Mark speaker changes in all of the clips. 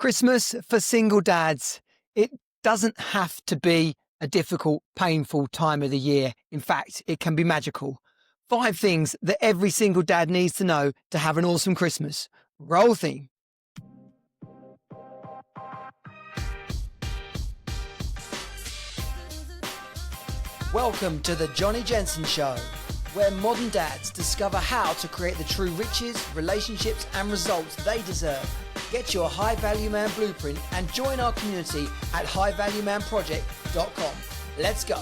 Speaker 1: Christmas for single dads. It doesn't have to be a difficult, painful time of the year. In fact, it can be magical. 5 things that every single dad needs to know to have an awesome Christmas. Roll theme. Welcome to the Jonnie Jensen Show, where modern dads discover how to create the true riches, relationships and results they deserve. Get your High Value Man blueprint and join our community at highvaluemanproject.com. Let's go.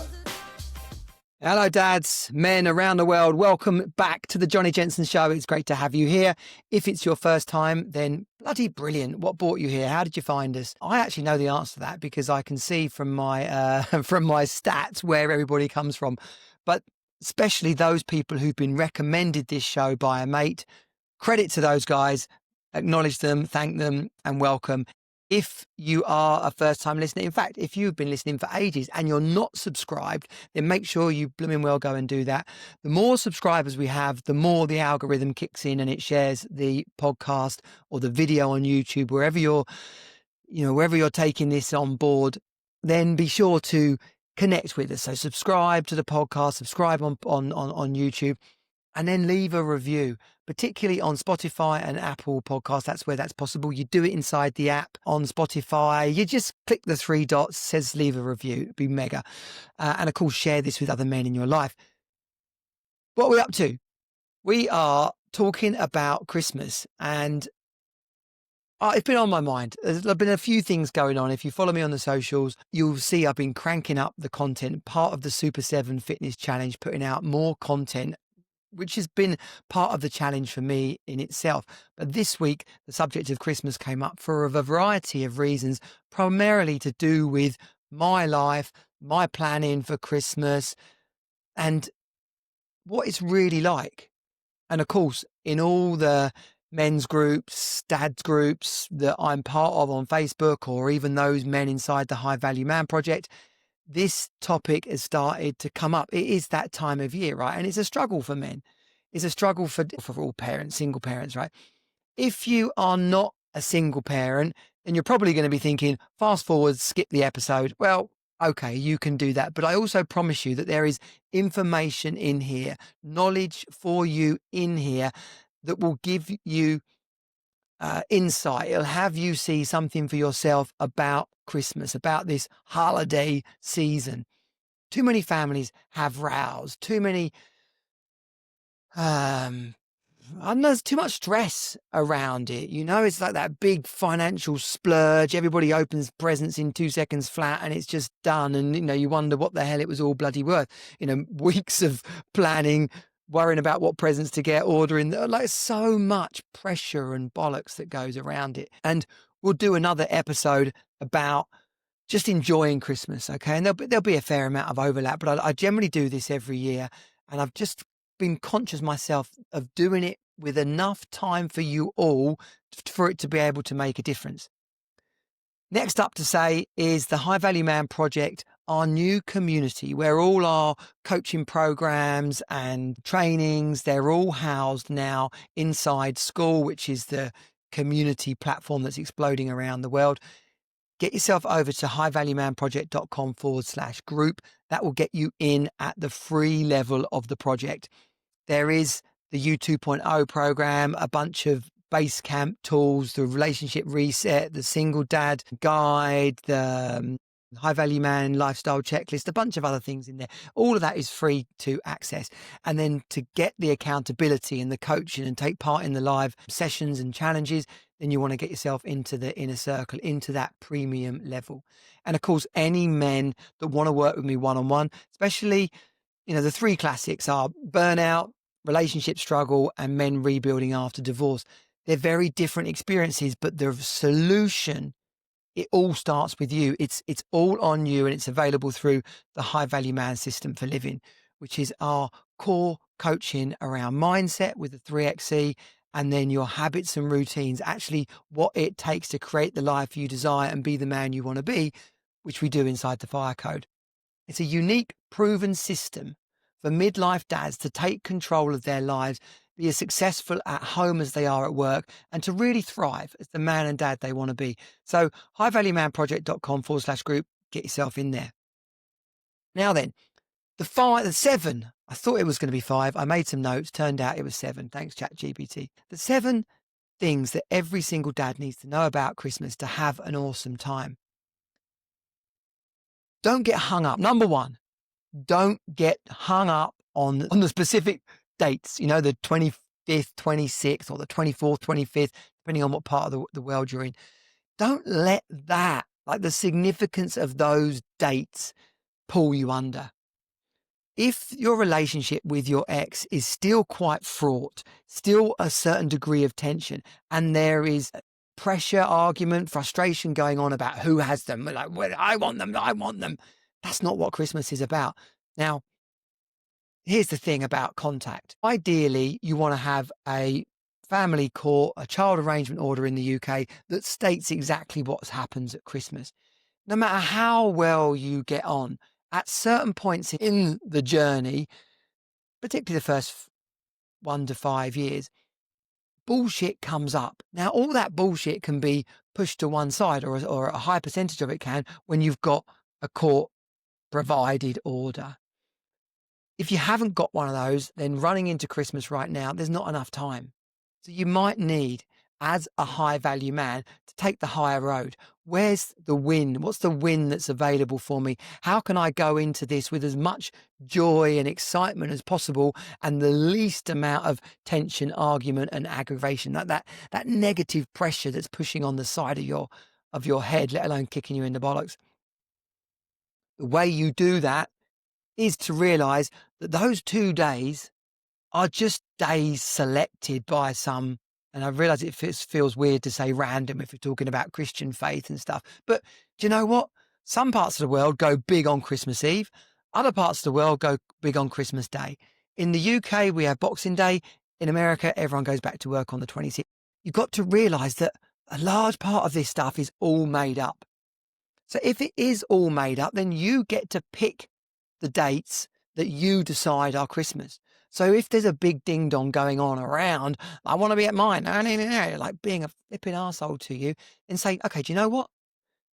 Speaker 1: Hello dads, men around the world. Welcome back to the Jonnie Jensen Show. It's great to have you here. If it's your first time, then bloody brilliant. What brought you here? How did you find us? I actually know the answer to that because I can see from my from my stats where everybody comes from. But especially those people who've been recommended this show by a mate. Credit to those guys. Acknowledge them, thank them, and welcome. If you are a first-time listener, in fact, if you've been listening for ages and you're not subscribed, then make sure you blooming well go and do that. The more subscribers we have, the more the algorithm kicks in and it shares the podcast or the video on YouTube, wherever you're taking this on board. Then be sure to connect with us. So subscribe to the podcast, subscribe on YouTube. And then leave a review, particularly on Spotify and Apple Podcasts. That's where that's possible. You do it inside the app on Spotify. You just click the 3 dots, says leave a review. It'd be mega. And of course, share this with other men in your life. What are we up to? We are talking about Christmas, and it's been on my mind. There's been a few things going on. If you follow me on the socials, you'll see I've been cranking up the content. Part of the Super 7 Fitness Challenge, putting out more content, which has been part of the challenge for me in itself. But this week, the subject of Christmas came up for a variety of reasons, primarily to do with my life, my planning for Christmas, and what it's really like. And of course, in all the men's groups, dads groups that I'm part of on Facebook, or even those men inside the High Value Man Project, this topic has started to come up. It is that time of year, right? And it's a struggle for men. It's a struggle for all parents, single parents, right? If you are not a single parent, then you're probably going to be thinking, fast forward, skip the episode. Well, okay, you can do that. But I also promise you that there is information in here, knowledge for you in here that will give you insight. It'll have you see something for yourself about Christmas, about this holiday season. Too many families have rows, too many, there's too much stress around it. You know, it's like that big financial splurge. Everybody opens presents in 2 seconds flat and it's just done. And, you wonder what the hell it was all bloody worth. Weeks of planning, worrying about what presents to get, ordering, like so much pressure and bollocks that goes around it. And we'll do another episode about just enjoying Christmas, okay? And there'll be a fair amount of overlap, but I generally do this every year. And I've just been conscious myself of doing it with enough time for you all for it to be able to make a difference. Next up to say is the High Value Man Project, our new community where all our coaching programs and trainings, they're all housed now inside school, which is the community platform that's exploding around the world. Get yourself over to highvaluemanproject.com/group. That will get you in at the free level of the project. There is the U 2.0 program, a bunch of base camp tools, the relationship reset, the single dad guide, the High Value Man lifestyle checklist, a bunch of other things in there. All of that is free to access. And then to get the accountability and the coaching and take part in the live sessions and challenges, then you want to get yourself into the inner circle, into that premium level. And of course, any men that want to work with me one-on-one, especially, the 3 classics are burnout, relationship struggle, and men rebuilding after divorce. They're very different experiences, but the solution, it all starts with you. It's all on you, and it's available through the High Value Man System for Living, which is our core coaching around mindset with the 3XE, and then your habits and routines, actually what it takes to create the life you desire and be the man you want to be, which we do inside the Fire Code. It's a unique, proven system for midlife dads to take control of their lives be as successful at home as they are at work, and to really thrive as the man and dad they want to be. So highvaluemanproject.com/group, get yourself in there. Now then, the 7, I thought it was going to be 5. I made some notes, turned out it was 7. Thanks, ChatGPT. The 7 things that every single dad needs to know about Christmas to have an awesome time. Don't get hung up. Number 1, don't get hung up on the specific dates, the 25th, 26th, or the 24th, 25th, depending on what part of the world you're in. Don't let that, like the significance of those dates, pull you under. If your relationship with your ex is still quite fraught, still a certain degree of tension, and there is pressure, argument, frustration going on about who has them, like, well, I want them, that's not what Christmas is about. Now, here's the thing about contact. Ideally, you want to have a family court, a child arrangement order in the UK that states exactly what happens at Christmas. No matter how well you get on, at certain points in the journey, particularly the first 1 to 5 years, bullshit comes up. Now, all that bullshit can be pushed to one side, or a high percentage of it can, when you've got a court-provided order. If you haven't got one of those, then running into Christmas right now, there's not enough time. So you might need, as a high-value man, to take the higher road. Where's the win? What's the win that's available for me? How can I go into this with as much joy and excitement as possible, and the least amount of tension, argument, and aggravation, that negative pressure that's pushing on the side of your head, let alone kicking you in the bollocks? The way you do that is to realize that those 2 days are just days selected by some, and I realize it feels weird to say random if you're talking about Christian faith and stuff, but do you know what? Some parts of the world go big on Christmas Eve. Other parts of the world go big on Christmas Day. In the UK, we have Boxing Day. In America, everyone goes back to work on the 26th. You've got to realize that a large part of this stuff is all made up. So if it is all made up, then you get to pick the dates that you decide are Christmas. So if there's a big ding dong going on around, I want to be at mine, like being a flipping arsehole to you, and say, okay, do you know what?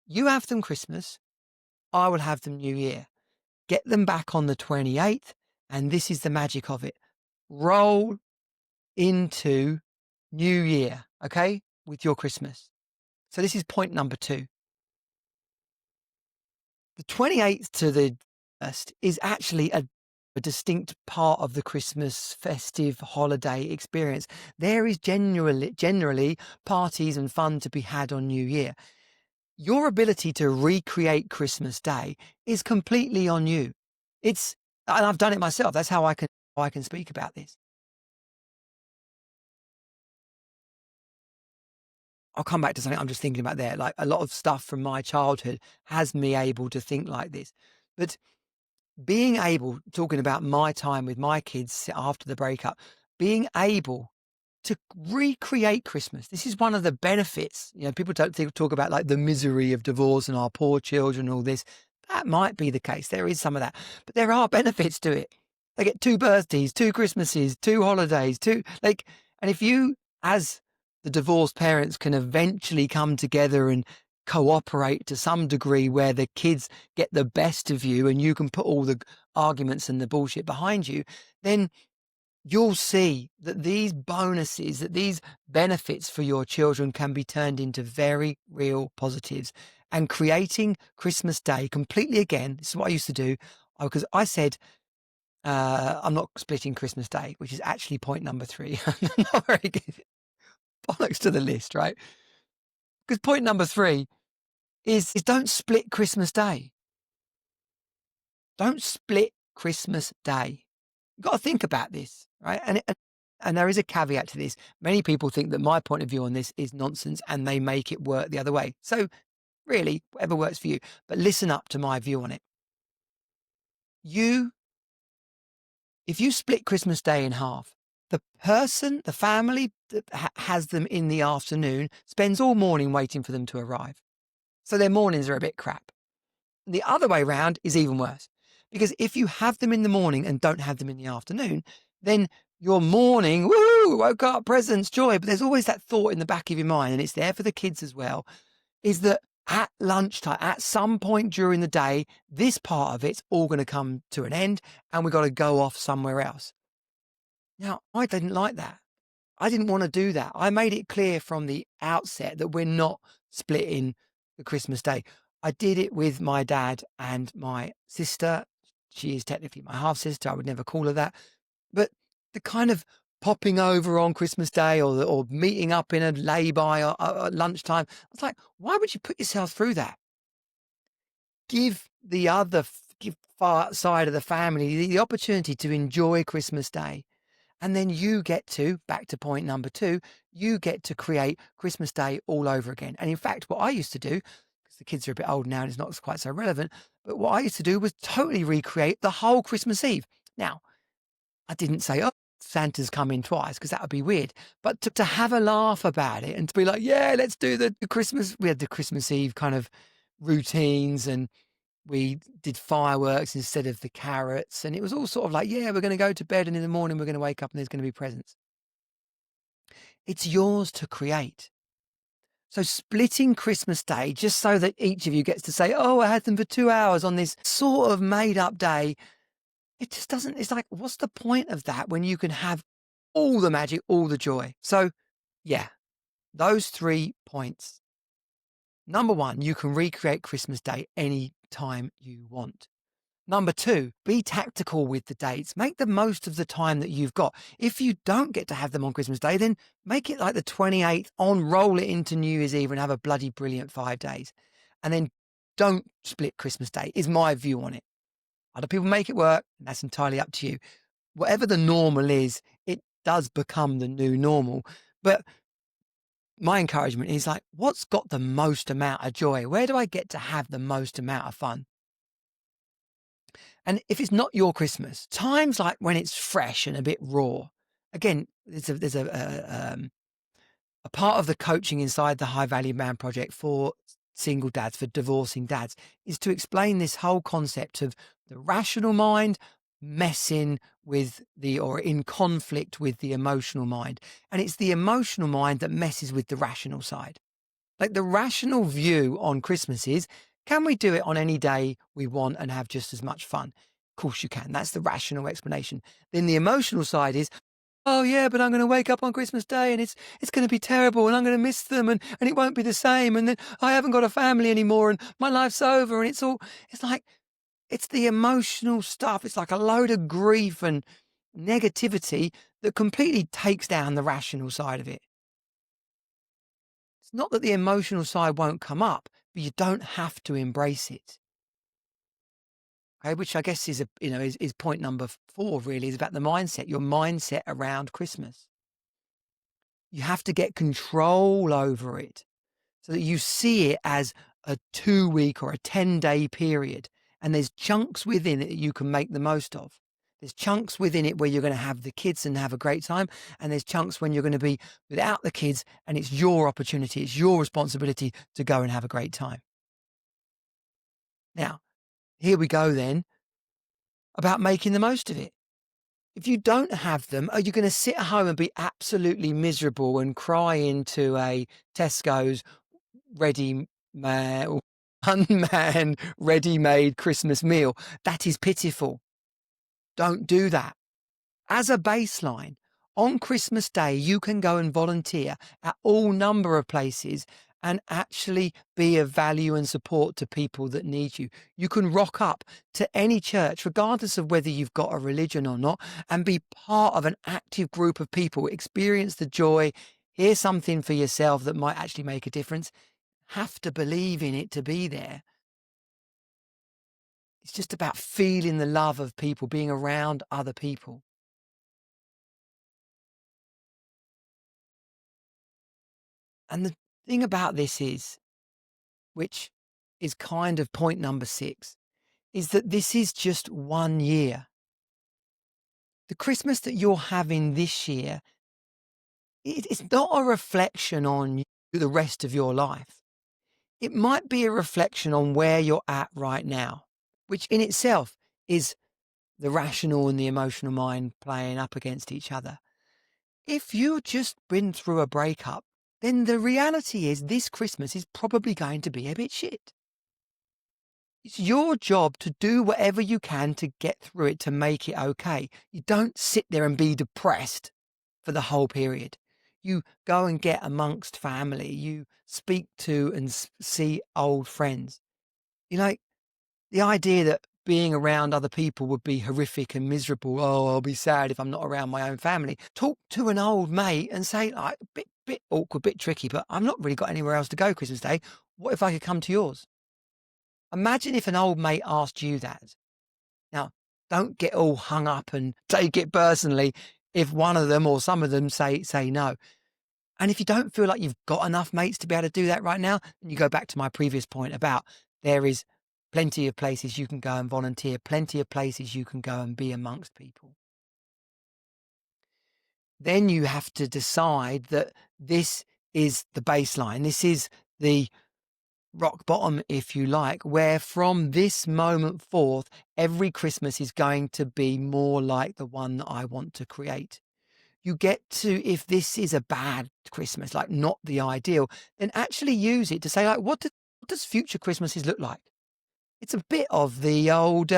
Speaker 1: You have them Christmas, I will have them New Year. Get them back on the 28th, and this is the magic of it. Roll into New Year, okay, with your Christmas. So this is point number 2. The 28th to the 1st is actually a distinct part of the Christmas festive holiday experience. There is generally parties and fun to be had on New Year. Your ability to recreate Christmas Day is completely on you. And I've done it myself. That's how I can speak about this. I'll come back to something I'm just thinking about there. Like, a lot of stuff from my childhood has me able to think like this. But being able, talking about my time with my kids after the breakup, being able to recreate Christmas. This is one of the benefits. People don't talk about like the misery of divorce and our poor children and all this. That might be the case. There is some of that, but there are benefits to it. They get 2 birthdays, 2 Christmases, 2 holidays, and if you, as the divorced parents, can eventually come together and cooperate to some degree where the kids get the best of you and you can put all the arguments and the bullshit behind you, then you'll see that these bonuses, that these benefits for your children can be turned into very real positives. And creating Christmas Day completely again, this is what I used to do, because I said, I'm not splitting Christmas Day, which is actually point number 3. Not very good. Bollocks to the list, right? Because point number 3 is don't split Christmas Day. Don't split Christmas Day. You've got to think about this, right? And there is a caveat to this. Many people think that my point of view on this is nonsense and they make it work the other way. So really, whatever works for you. But listen up to my view on it. If you split Christmas Day in half, the family that has them in the afternoon spends all morning waiting for them to arrive. So their mornings are a bit crap. The other way round is even worse. Because if you have them in the morning and don't have them in the afternoon, then Your morning, woo, woke up, presents, joy. But there's always that thought in the back of your mind, and it's there for the kids as well, is that at lunchtime, at some point during the day, this part of it's all going to come to an end and we've got to go off somewhere else. Now, I didn't like that. I didn't want to do that. I made it clear from the outset that we're not splitting the Christmas day. I did it with my dad and my sister. She is technically my half sister. I would never call her that. But the kind of popping over on Christmas Day or meeting up in a lay-by at lunchtime, I was like, why would you put yourself through that? Give the other far side of the family the opportunity to enjoy Christmas Day. And then you get to, back to point number 2, you get to create Christmas Day all over again. And in fact, what I used to do, because the kids are a bit old now and it's not quite so relevant, but what I used to do was totally recreate the whole Christmas Eve. Now, I didn't say, oh, Santa's coming twice, because that would be weird. But to have a laugh about it and to be like, yeah, let's do the Christmas. We had the Christmas Eve kind of routines and we did fireworks instead of the carrots. And it was all sort of like, yeah, we're going to go to bed and in the morning we're going to wake up and there's going to be presents. It's yours to create. So splitting Christmas Day just so that each of you gets to say, oh, I had them for 2 hours on this sort of made up day. It just doesn't, it's like, what's the point of that when you can have all the magic, all the joy? So yeah, those 3 points. Number 1, you can recreate Christmas Day any time you want. Number 2, be tactical with the dates. Make the most of the time that you've got. If you don't get to have them on Christmas Day, then make it like the 28th on, roll it into New Year's Eve and have a bloody brilliant 5 days. And then don't split Christmas Day, is my view on it. Other people make it work, and that's entirely up to you. Whatever the normal is, it does become the new normal. But my encouragement is like, what's got the most amount of joy? Where do I get to have the most amount of fun? And if it's not your Christmas, times like when it's fresh and a bit raw, again, there's a part of the coaching inside the High Value Man Project for single dads, for divorcing dads, is to explain this whole concept of the rational mind messing with or in conflict with the emotional mind. And it's the emotional mind that messes with the rational side. Like the rational view on Christmas is, can we do it on any day we want and have just as much fun? Of course you can. That's the rational explanation. Then the emotional side is, oh yeah, but I'm going to wake up on Christmas Day and it's going to be terrible and I'm going to miss them and it won't be the same. And then I haven't got a family anymore and my life's over. And it's like, it's the emotional stuff. It's like a load of grief and negativity that completely takes down the rational side of it. It's not that the emotional side won't come up, but you don't have to embrace it. Okay, which I guess is is point number 4. Really, is about the mindset. Your mindset around Christmas. You have to get control over it, so that you see it as a 2-week or a 10-day period, and there's chunks within it that you can make the most of. There's chunks within it where you're going to have the kids and have a great time. And there's chunks when you're going to be without the kids and it's your opportunity, it's your responsibility to go and have a great time. Now, here we go then about making the most of it. If you don't have them, are you going to sit at home and be absolutely miserable and cry into a Tesco's unmanned, ready-made Christmas meal? That is pitiful. Don't do that. As a baseline, on Christmas Day, you can go and volunteer at all number of places and actually be of value and support to people that need you. You can rock up to any church, regardless of whether you've got a religion or not, and be part of an active group of people, experience the joy, hear something for yourself that might actually make a difference. Have to believe in it to be there. It's just about feeling the love of people, being around other people. And the thing about this is, which is kind of point number 6, is that this is just 1 year. The Christmas that you're having this year, it's not a reflection on the rest of your life. It might be a reflection on where you're at right now, which in itself is the rational and the emotional mind playing up against each other. If you've just been through a breakup, then the reality is this Christmas is probably going to be a bit shit. It's your job to do whatever you can to get through it, to make it okay. You don't sit there and be depressed for the whole period. You go and get amongst family. You speak to and see old friends. You know, the idea that being around other people would be horrific and miserable. Oh, I'll be sad if I'm not around my own family. Talk to an old mate and say, like, bit awkward, bit tricky, but I've not really got anywhere else to go Christmas Day. What if I could come to yours? Imagine if an old mate asked you that. Now, don't get all hung up and take it personally if one of them or some of them say no. And if you don't feel like you've got enough mates to be able to do that right now, then you go back to my previous point about there is plenty of places you can go and volunteer, plenty of places you can go and be amongst people. Then you have to decide that this is the baseline. This is the rock bottom, if you like, where from this moment forth, every Christmas is going to be more like the one that I want to create. You get to, if this is a bad Christmas, like not the ideal, then actually use it to say, like, what does future Christmases look like? It's a bit of the old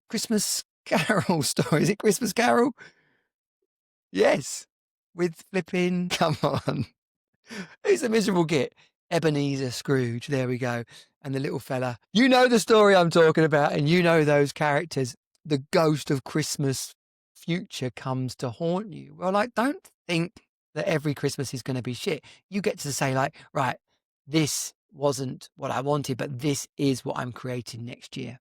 Speaker 1: Christmas Carol story. Is it Christmas Carol? Yes. With flipping, come on. Who's the miserable git? Ebenezer Scrooge. There we go. And the little fella. You know the story I'm talking about, and you know those characters. The ghost of Christmas future comes to haunt you. Well, like, don't think that every Christmas is going to be shit. You get to say, like, right, this wasn't what I wanted, but this is what I'm creating next year.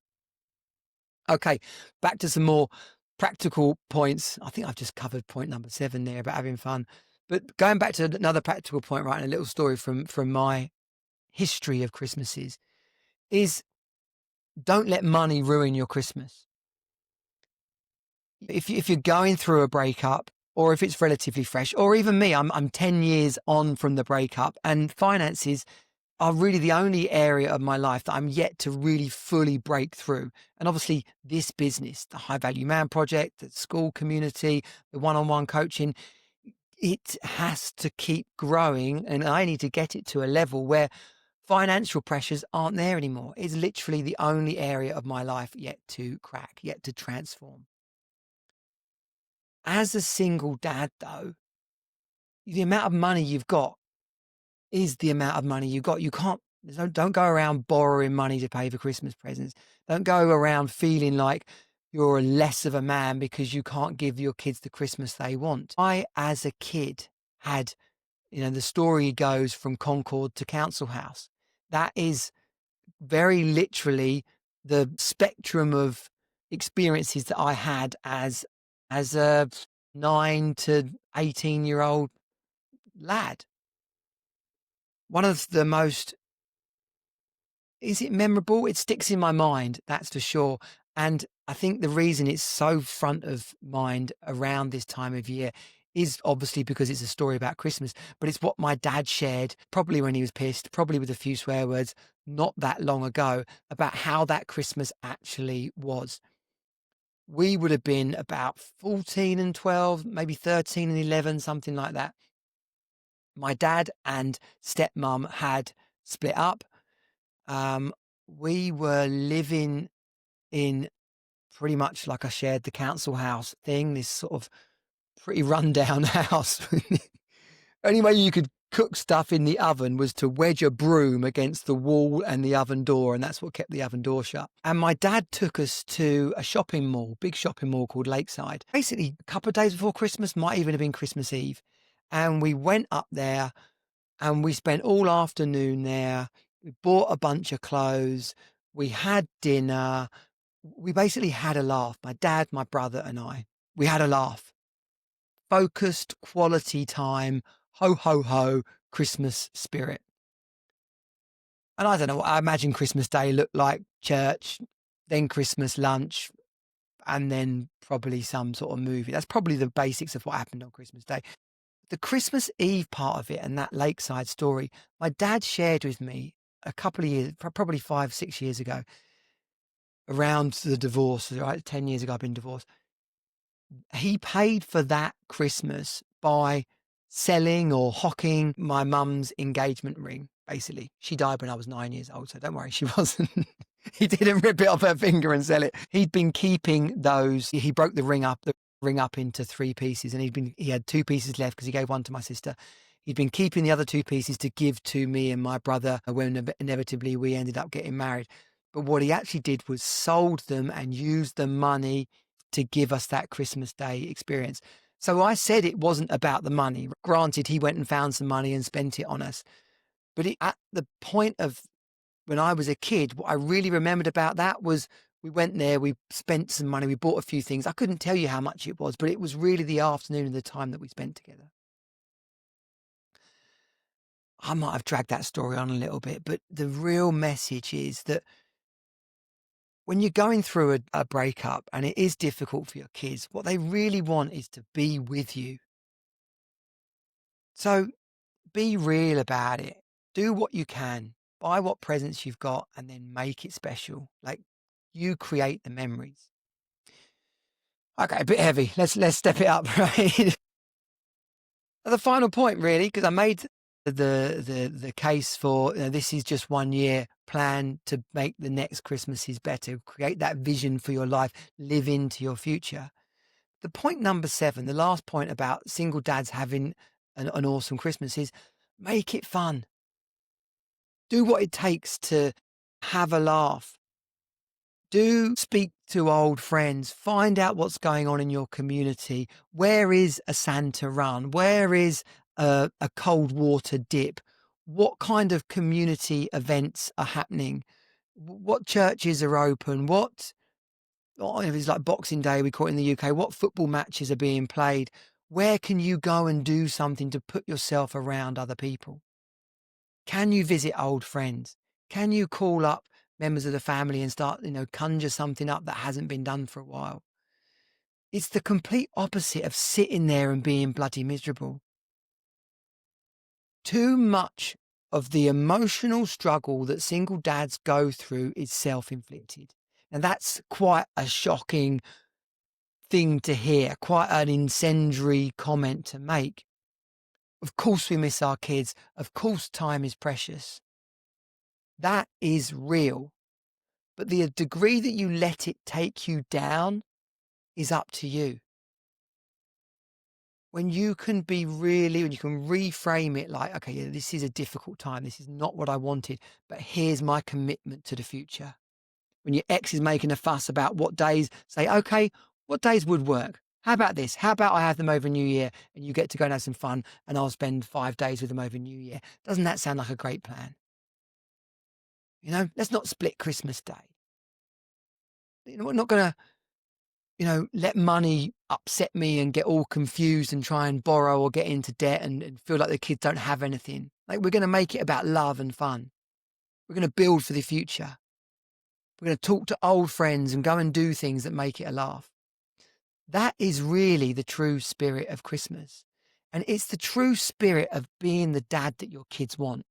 Speaker 1: Okay, back to some more practical points. I think I've just covered point number 7 there about having fun. But going back to another practical point, right, and a little story from my history of Christmases is don't let money ruin your Christmas. If you're going through a breakup, or if it's relatively fresh, or even me, I'm 10 years on from the breakup, and finances are really the only area of my life that I'm yet to really fully break through. And obviously this business, the High Value Man Project, the school community, the one-on-one coaching, it has to keep growing, and I need to get it to a level where financial pressures aren't there anymore. It's literally the only area of my life yet to crack, yet to transform. As a single dad, though, the amount of money you've got is the amount of money you've got. You can't, don't go around borrowing money to pay for Christmas presents. Don't go around feeling like you're less of a man because you can't give your kids the Christmas they want. I, as a kid, had, the story goes from Concord to Council House. That is very literally the spectrum of experiences that I had as a 9 to 18-year-old lad. One of the most, is it memorable? It sticks in my mind, that's for sure. And I think the reason it's so front of mind around this time of year is obviously because it's a story about Christmas, but it's what my dad shared, probably when he was pissed, probably with a few swear words, not that long ago, about how that Christmas actually was. We would have been about 14 and 12, maybe 13 and 11, something like that. My dad and stepmom had split up. We were living in pretty much, like I shared, the council house thing, this sort of pretty rundown house. Only way you could cook stuff in the oven was to wedge a broom against the wall and the oven door, and that's what kept the oven door shut. And my dad took us to a shopping mall, big shopping mall called Lakeside, basically a couple of days before Christmas, might even have been Christmas Eve. And we went up there and we spent all afternoon there. We bought a bunch of clothes. We had dinner. We basically had a laugh. My dad, my brother and I, we had a laugh. Focused quality time, ho, ho, ho, Christmas spirit. And I don't know what I imagine Christmas Day looked like: church, then Christmas lunch, and then probably some sort of movie. That's probably the basics of what happened on Christmas Day. The Christmas Eve part of it and that Lakeside story, my dad shared with me a couple of years, probably 5, 6 years ago, around the divorce, right? 10 years ago, I've been divorced. He paid for that Christmas by selling or hocking my mum's engagement ring, basically. She died when I was 9 years old, so don't worry, she wasn't. He didn't rip it off her finger and sell it. He'd been keeping those. He broke the ring up into 3 pieces, and he had 2 pieces left because he gave one to my sister. He'd been keeping the other 2 pieces to give to me and my brother when inevitably we ended up getting married. But what he actually did was sold them and used the money to give us that Christmas Day experience. So I said it wasn't about the money. Granted, he went and found some money and spent it on us. But at the point of when I was a kid, what I really remembered about that was we went there, we spent some money, we bought a few things. I couldn't tell you how much it was, but it was really the afternoon and the time that we spent together. I might have dragged that story on a little bit, but the real message is that when you're going through a breakup and it is difficult for your kids, what they really want is to be with you. So be real about it. Do what you can. Buy what presents you've got and then make it special. Like, you create the memories. Okay, a bit heavy. Let's step it up, right? The final point, really, because I made the case for this is just 1 year. Plan to make the next Christmases better. Create that vision for your life. Live into your future. The point number 7, the last point about single dads having an awesome Christmas is make it fun. Do what it takes to have a laugh. Do speak to old friends. Find out what's going on in your community. Where is a Santa run? Where is a cold water dip? What kind of community events are happening? What churches are open? If it's like Boxing Day, we call it in the UK, what football matches are being played? Where can you go and do something to put yourself around other people? Can you visit old friends? Can you call up members of the family and start, conjure something up that hasn't been done for a while? It's the complete opposite of sitting there and being bloody miserable. Too much of the emotional struggle that single dads go through is self-inflicted. And that's quite a shocking thing to hear, quite an incendiary comment to make. Of course we miss our kids. Of course time is precious. That is real. But the degree that you let it take you down is up to you. When you can when you can reframe it like, okay, yeah, this is a difficult time. This is not what I wanted, but here's my commitment to the future. When your ex is making a fuss about what days, say, okay, what days would work? How about this? How about I have them over New Year and you get to go and have some fun and I'll spend 5 days with them over New Year? Doesn't that sound like a great plan? Let's not split Christmas Day. We're not going to, let money upset me and get all confused and try and borrow or get into debt and feel like the kids don't have anything. Like, we're going to make it about love and fun. We're going to build for the future. We're going to talk to old friends and go and do things that make it a laugh. That is really the true spirit of Christmas. And it's the true spirit of being the dad that your kids want.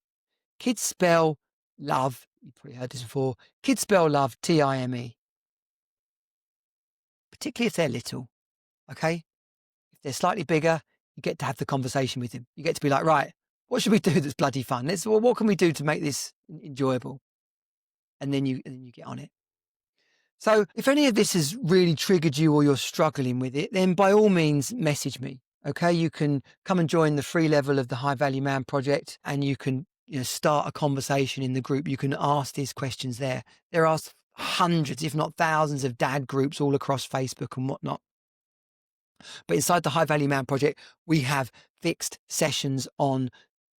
Speaker 1: Kids spell love. You've probably heard this before. Kids spell love, Time. Particularly if they're little, okay? If they're slightly bigger, you get to have the conversation with them. You get to be like, right, what should we do that's bloody fun? What can we do to make this enjoyable? And then you get on it. So if any of this has really triggered you or you're struggling with it, then by all means, message me. Okay, you can come and join the free level of the High Value Man Project, and you can start a conversation in the group. You can ask these questions there. There are hundreds, if not thousands, of dad groups all across Facebook and whatnot. But inside the High Value Man Project, we have fixed sessions on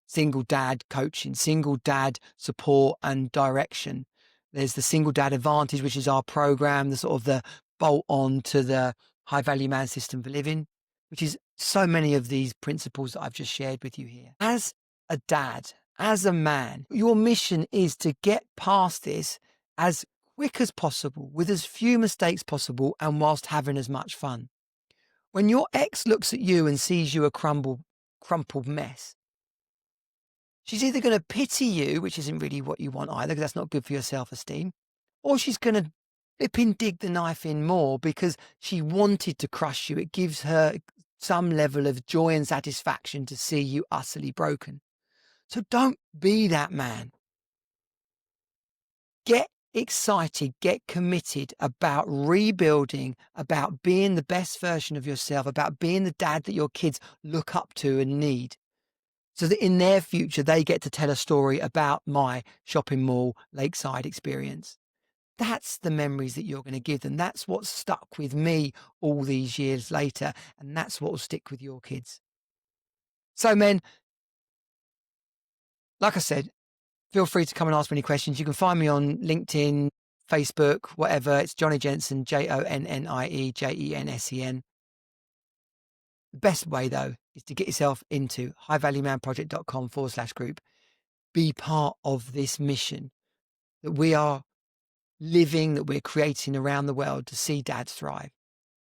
Speaker 1: single dad coaching, single dad support and direction. There's the Single Dad Advantage, which is our program, the sort of the bolt on to the High Value Man System for Living, which is so many of these principles that I've just shared with you here. As a dad, as a man, your mission is to get past this as quick as possible, with as few mistakes possible, and whilst having as much fun. When your ex looks at you and sees you a crumpled mess, she's either going to pity you, which isn't really what you want either, because that's not good for your self-esteem, or she's going to flipping dig the knife in more because she wanted to crush you. It gives her some level of joy and satisfaction to see you utterly broken. So don't be that man. Get excited, get committed about rebuilding, about being the best version of yourself, about being the dad that your kids look up to and need. So that in their future, they get to tell a story about my shopping mall lakeside experience. That's the memories that you're going to give them. That's what's stuck with me all these years later. And that's what will stick with your kids. So men, like I said, feel free to come and ask me any questions. You can find me on LinkedIn, Facebook, whatever. It's Jonnie Jensen, Jonnie Jensen. The best way, though, is to get yourself into highvaluemanproject.com/group. Be part of this mission that we are living, that we're creating around the world to see dads thrive,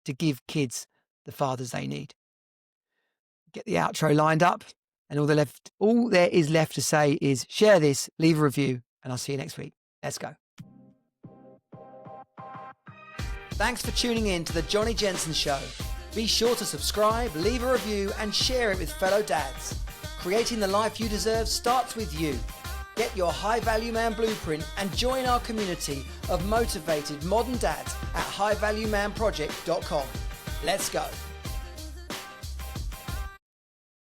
Speaker 1: to give kids the fathers they need. Get the outro lined up, and all there is left to say is share this, leave a review, and I'll see you next week. Let's go. Thanks for tuning in to the Jonnie Jensen Show. Be sure to subscribe, leave a review, and share it with fellow dads. Creating the life you deserve starts with you. Get your High Value Man blueprint and join our community of motivated modern dads at highvaluemanproject.com. Let's go.